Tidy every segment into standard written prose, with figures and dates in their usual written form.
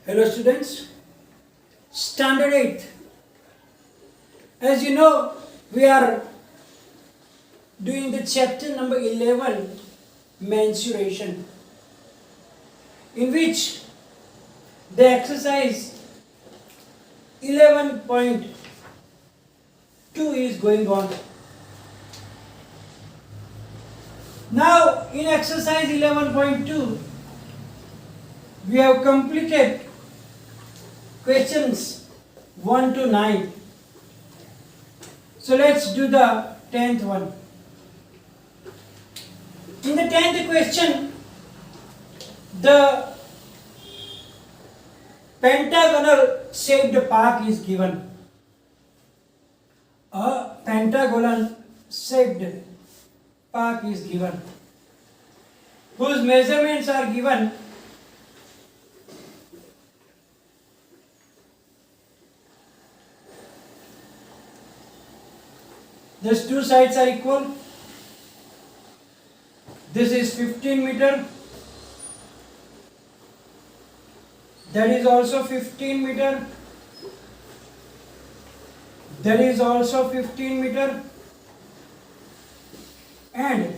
Hello students, Standard 8. As you know, we are doing the chapter number 11, mensuration, in which the exercise 11.2 is going on. Now, in exercise 11.2, we have completed questions 1 to 9. So let's do the 10th one. In the 10th question, the pentagonal shaped park is given. A pentagonal shaped park is given, whose measurements are given. These two sides are equal. This is 15 meter. That is also 15 meter. That is also 15 meter. And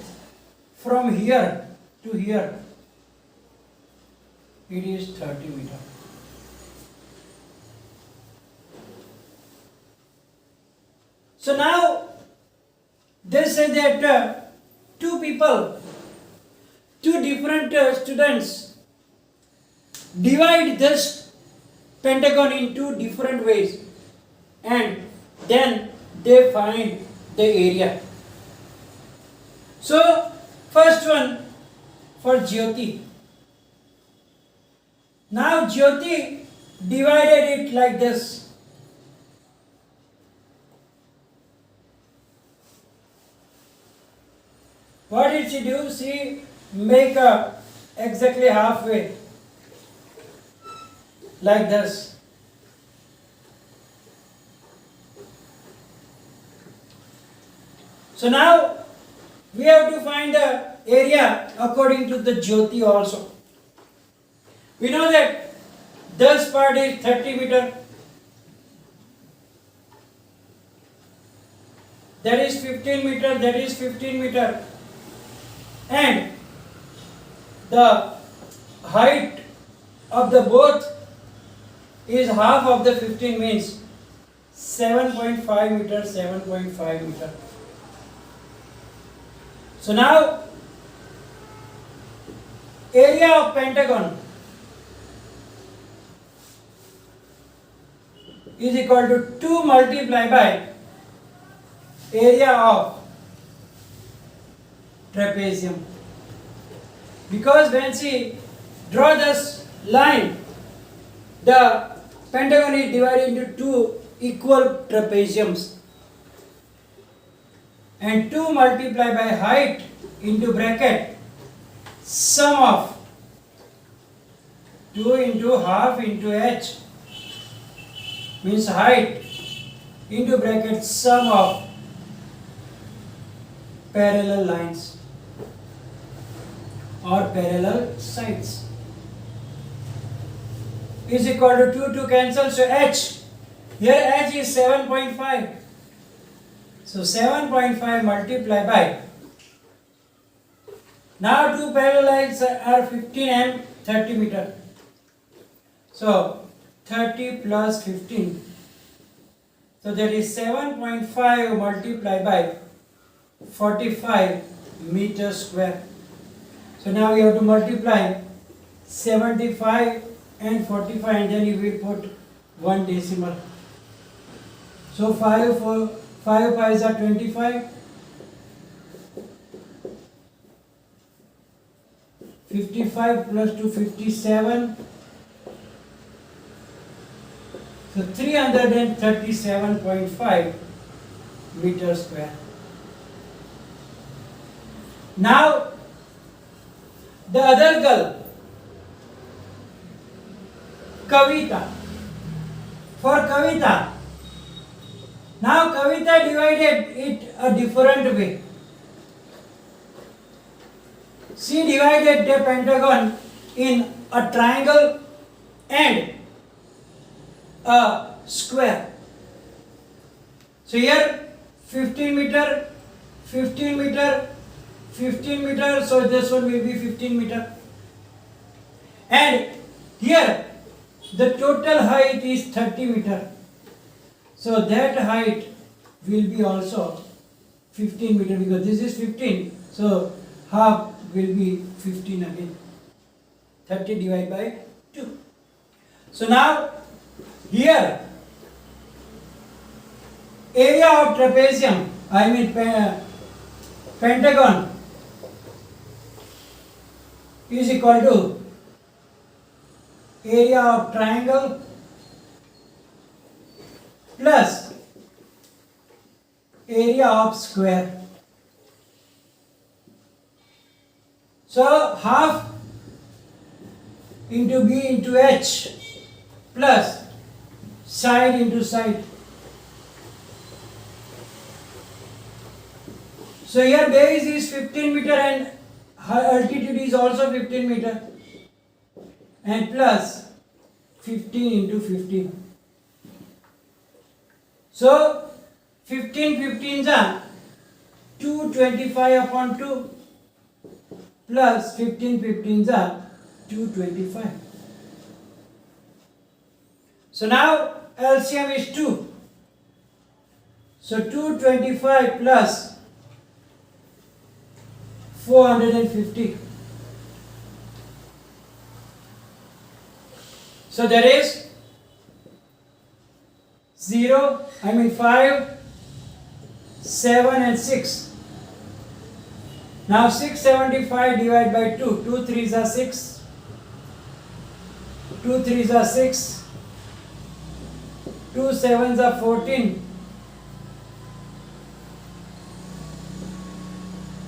from here to here, it is 30 meter. So now, they say that two different students divide this pentagon in two different ways, and then they find the area. So, first one for Jyoti. Now Jyoti divided it like this. What did she do? She make exactly halfway, like this. So now we have to find the area according to the Jyoti also. We know that this part is 30 meter. That is 15 meter, that is 15 meter. And the height of the both is half of the 15, means 7.5 meter, 7.5 meter. So now, area of pentagon is equal to 2 multiplied by area of trapezium. Because when she draw this line, the pentagon is divided into two equal trapeziums, and 2 multiplied by height into bracket sum of 2 into half into h, means height, into bracket sum of parallel lines or parallel sides, is equal to 2 to cancel. So h, here h is 7.5. So 7.5 multiplied by, now two parallel lines are 15 and 30 meter. So 30 plus 15. So that is 7.5 multiplied by 45 meters square. So now we have to multiply 75 and 45, and then you will put one decimal. So 5 5s are 25. 55 plus 2, 57. So 337.5 meters square. Now, the other girl, Kavita. For Kavita, now Kavita divided it a different way. She divided the pentagon in a triangle and a square. So here 15 meter, 15 meter, 15 meter, so this one will be 15 meter. And here the total height is 30 meter. So that height will be also 15 meter because this is 15. So half will be 15 again. 30 divided by 2. So now here area of trapezium, I mean pentagon, is equal to area of triangle plus area of square. So half into B into H plus side into side. So here base is 15 meter and altitude is also 15 meter and plus 15 into 15. So 15 15s are 225 upon 2 plus 15 15s are 225. So now LCM is 2. So 225 plus 450. So there is 5, 7 and 6. Now 675 divided by 2. 2 3s are 6. 2 3s are 6. 2 7s are 14.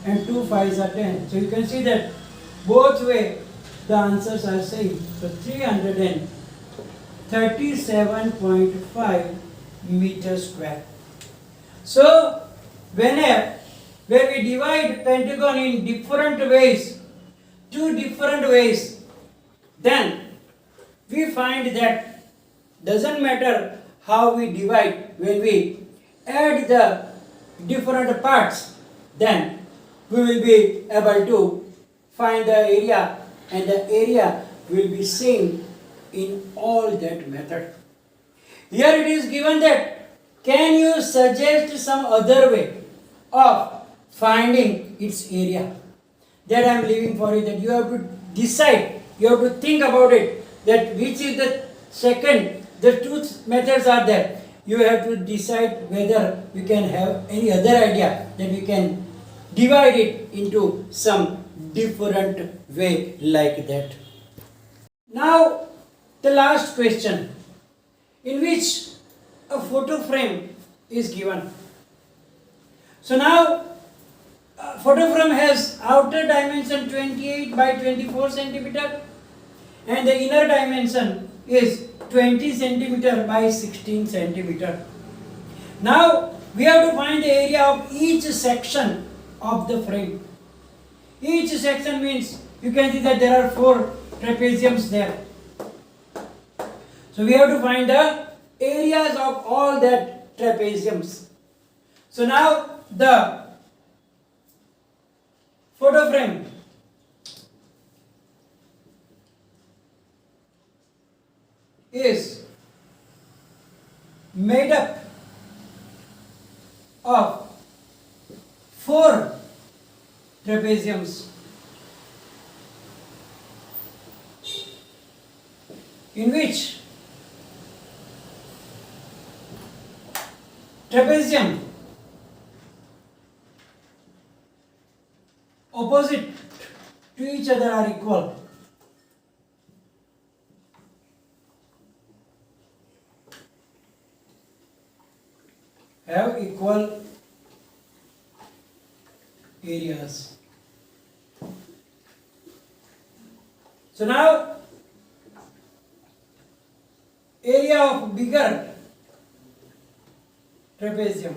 And 2 5s are 10. So you can see that both way the answers are same. So 337.5 meters square. So when we divide pentagon in different ways, two different ways, then we find that doesn't matter how we divide, when we add the different parts, then we will be able to find the area, and the area will be same in all that method. Here it is given that can you suggest some other way of finding its area? That I am leaving for you, that you have to decide, you have to think about it, that which is the second, the two methods are there. You have to decide whether you can have any other idea, that we can divide it into some different way like that. Now the last question, in which a photo frame is given. So now photo frame has outer dimension 28 by 24 centimeter and the inner dimension is 20 centimeter by 16 centimeter. Now we have to find the area of each section of the frame. Each section means you can see that there are 4 trapeziums there. So we have to find the areas of all that trapeziums. So now the photo frame is made up of 4 trapeziums, in which trapezium opposite to each other are equal. Have equal areas. So now area of bigger trapezium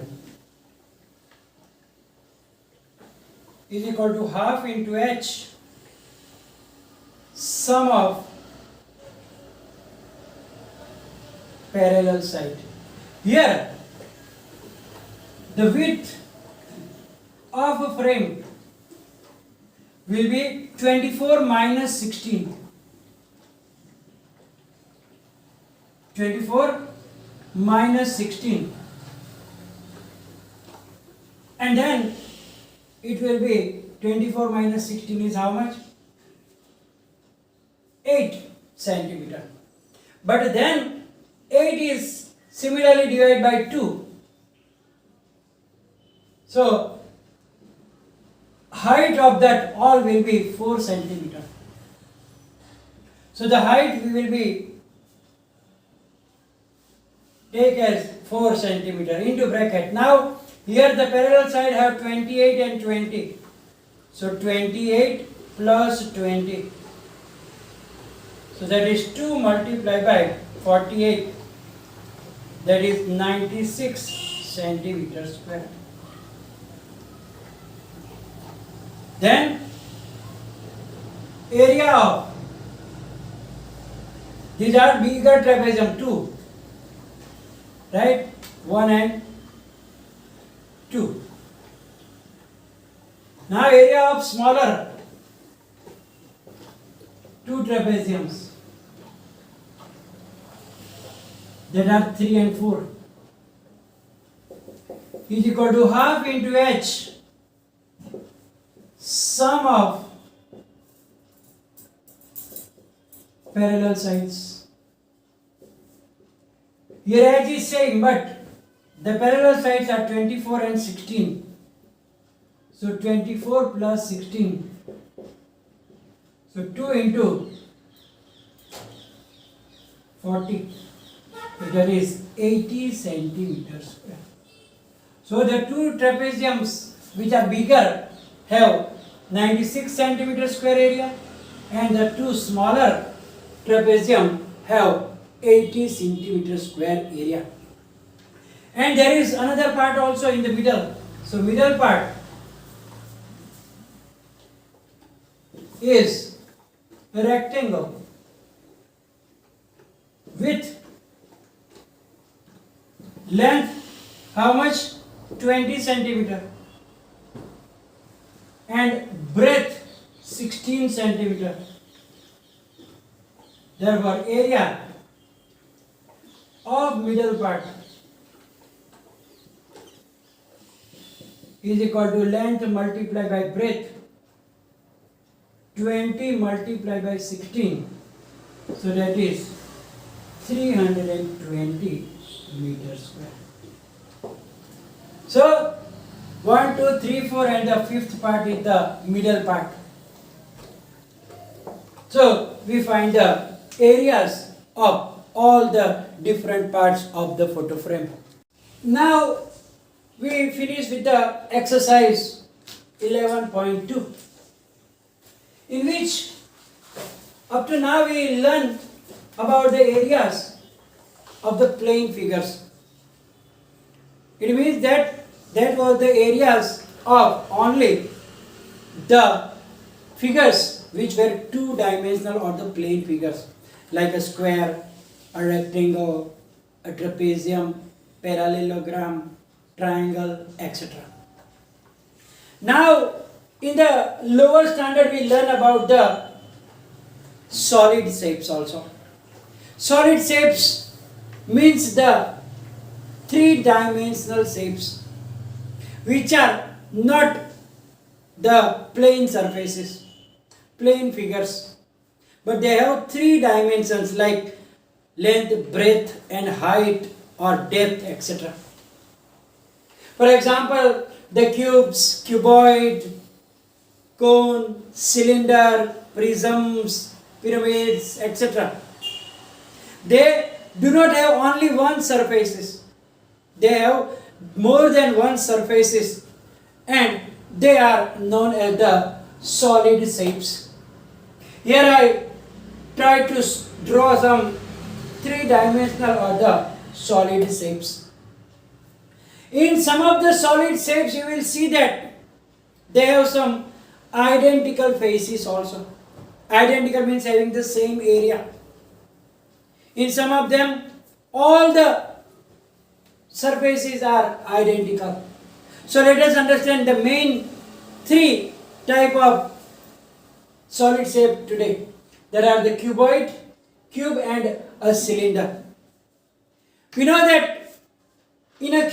is equal to half into h sum of parallel side. Here, the width of a frame will be 24 minus 16. 24 minus 16. And then it will be 24 minus 16 is how much? 8 centimeter. But then 8 is similarly divided by 2. So height of that all will be 4 centimeter. So the height we will be take as 4 centimeter into bracket. Now here the parallel side have 28 and 20. So 28 plus 20. So that is 2 multiplied by 48. That is 96 centimeters square. Then area of these are bigger trapezium 2. Right? 1 and 2. Now area of smaller 2 trapeziums, that are 3 and 4, is equal to half into h sum of parallel sides. Here h is same, but the parallel sides are 24 and 16. So 24 plus 16. So 2 into 40. So that is 80 centimeters square. So the 2 trapeziums which are bigger have 96 centimeters square area, and the 2 smaller trapezium have 80 centimeters square area. And there is another part also in the middle. So middle part is a rectangle with length how much? 20 centimeter and breadth 16 centimeter. Therefore area of middle part is equal to length multiplied by breadth 20 multiplied by 16. So that is 320 meters square. So 1, 2, 3, 4 and the fifth part is the middle part. So we find the areas of all the different parts of the photo frame. Now we finish with the exercise 11.2, in which up to now we learn about the areas of the plane figures. It means that was the areas of only the figures which were two-dimensional or the plane figures, like a square, a rectangle, a trapezium, parallelogram, triangle, etc. Now in the lower standard we learn about the solid shapes also. Solid shapes means the three-dimensional shapes which are not the plane surfaces, plane figures, but they have three dimensions like length, breadth and height or depth, etc. For example, the cubes, cuboid, cone, cylinder, prisms, pyramids, etc. They do not have only one surfaces. They have more than one surfaces, and they are known as the solid shapes. Here I try to draw some three-dimensional or the solid shapes. In some of the solid shapes you will see that they have some identical faces also. Identical means having the same area. In some of them all the surfaces are identical. So let us understand the main three type of solid shape today. There are the cuboid, cube and a cylinder. We know that in a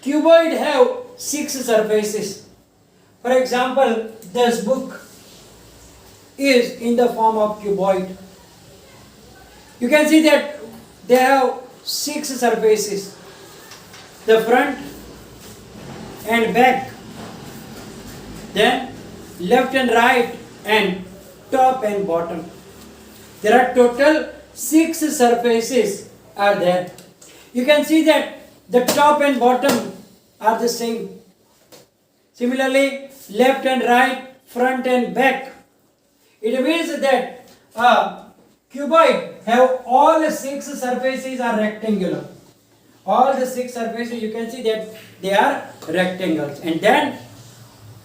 cuboid, have 6 surfaces. For example, this book is in the form of cuboid. You can see that they have 6 surfaces. The front and back, then left and right, and top and bottom. There are total 6 surfaces are there. You can see that the top and bottom are the same. Similarly, left and right, front and back. It means that cuboid have all the 6 surfaces are rectangular. All the 6 surfaces, you can see that they are rectangles. And then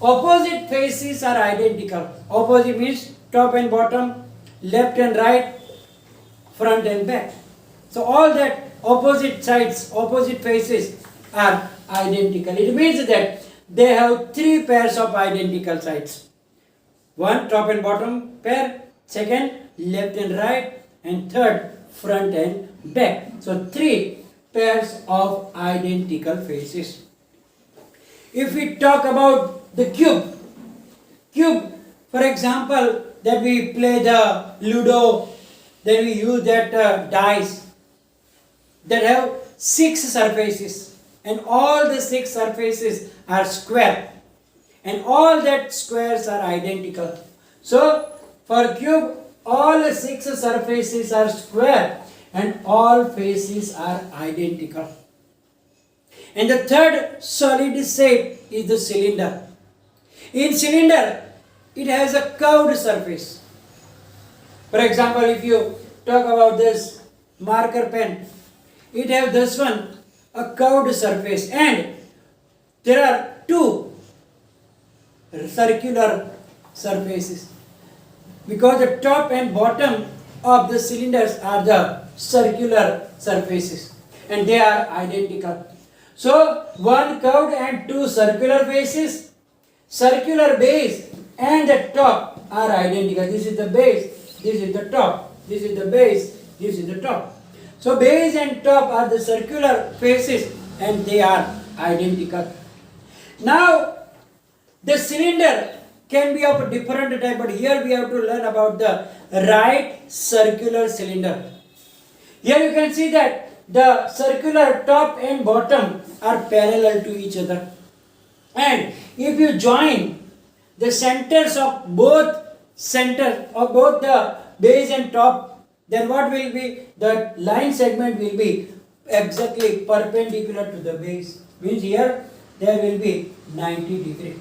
opposite faces are identical. Opposite means top and bottom, left and right, front and back. So all that opposite sides, opposite faces are identical. It means that they have 3 pairs of identical sides. One top and bottom pair, second left and right, and third front and back. So 3 pairs of identical faces. If we talk about the cube, for example, that we play the Ludo, then we use that dice that have 6 surfaces, and all the 6 surfaces are square, and all that squares are identical. So for cube, all 6 surfaces are square and all faces are identical. And the third solid shape is the cylinder. In cylinder, it has a curved surface. For example, if you talk about this marker pen, it has this one, a curved surface, and there are 2 circular surfaces, because the top and bottom of the cylinders are the circular surfaces and they are identical. So 1 curved and 2 circular faces, circular base and the top are identical. This is the base, this is the top, this is the base, this is the top. So base and top are the circular faces and they are identical. Now the cylinder can be of a different type, but here we have to learn about the right circular cylinder. Here you can see that the circular top and bottom are parallel to each other. And if you join the centers of both the base and top, then what will be? The line segment will be exactly perpendicular to the base. Means here there will be 90 degree.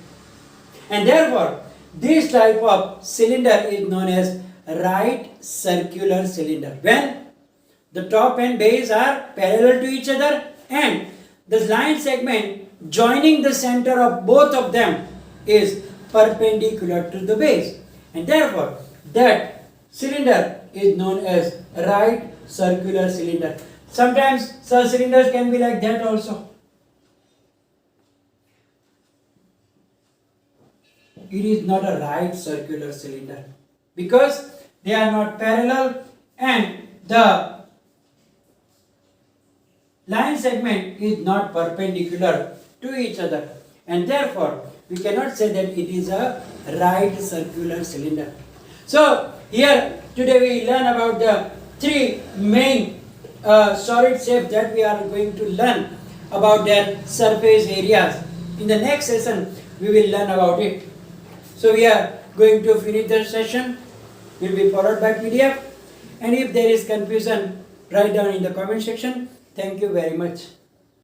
And therefore, this type of cylinder is known as right circular cylinder. When the top and base are parallel to each other and the line segment joining the center of both of them is perpendicular to the base. And therefore, that cylinder is known as right circular cylinder. Sometimes such cylinders can be like that also. It is not a right circular cylinder because they are not parallel and the line segment is not perpendicular to each other, and therefore we cannot say that it is a right circular cylinder. So here today we learn about the 3 main solid shapes that we are going to learn about their surface areas. In the next session we will learn about it. So we are going to finish the session, will be followed by PDF, and if there is confusion, write down in the comment section. Thank you very much.